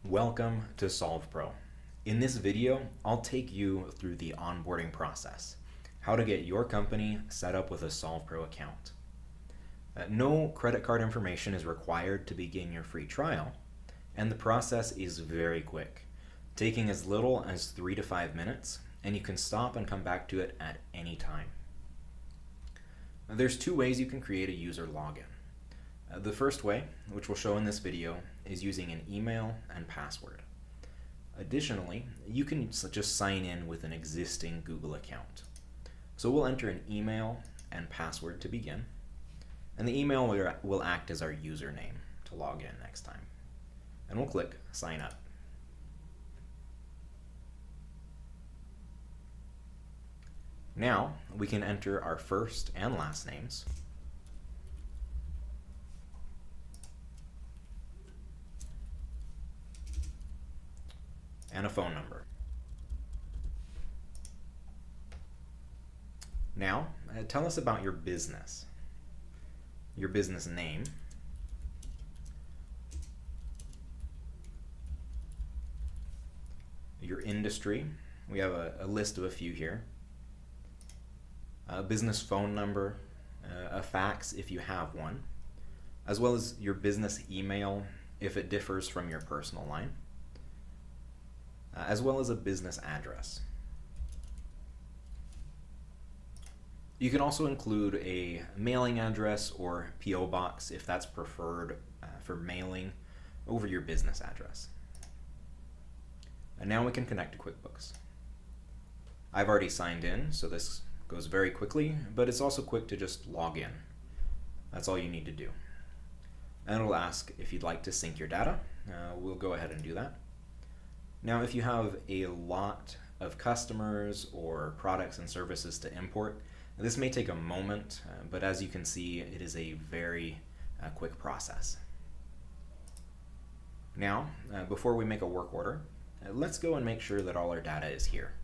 Welcome to SolvPro. In this video, I'll take you through the onboarding process, how to get your company set up with a SolvPro account. No credit card information is required to begin your free trial, and the process is very quick, taking as little as 3 to 5 minutes, and you can stop and come back to it at any time. There's two ways you can create a user login. The first way, which we'll show in this video, is using an email and password. Additionally, you can just sign in with an existing Google account. So we'll enter an email and password to begin, and the email will act as our username to log in next time. And we'll click Sign Up. Now we can enter our first and last names, and a phone number. Now, tell us about your business name, your industry. We have a list of a few here. A business phone number, a fax if you have one, as well as your business email if it differs from your personal line, as well as a business address. You can also include a mailing address or P.O. box if that's preferred for mailing over your business address. And now we can connect to QuickBooks. I've already signed in, so this goes very quickly, but it's also quick to just log in. That's all you need to do. And it'll ask if you'd like to sync your data. We'll go ahead and do that. Now, if you have a lot of customers or products and services to import, this may take a moment, but as you can see, it is a very quick process. Now, before we make a work order, let's go and make sure that all our data is here.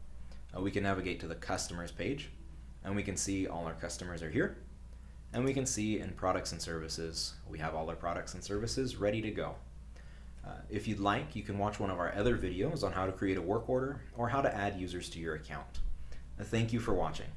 We can navigate to the customers page, and we can see all our customers are here. And we can see in products and services, we have all our products and services ready to go. If you'd like, you can watch one of our other videos on how to create a work order or how to add users to your account. Thank you for watching.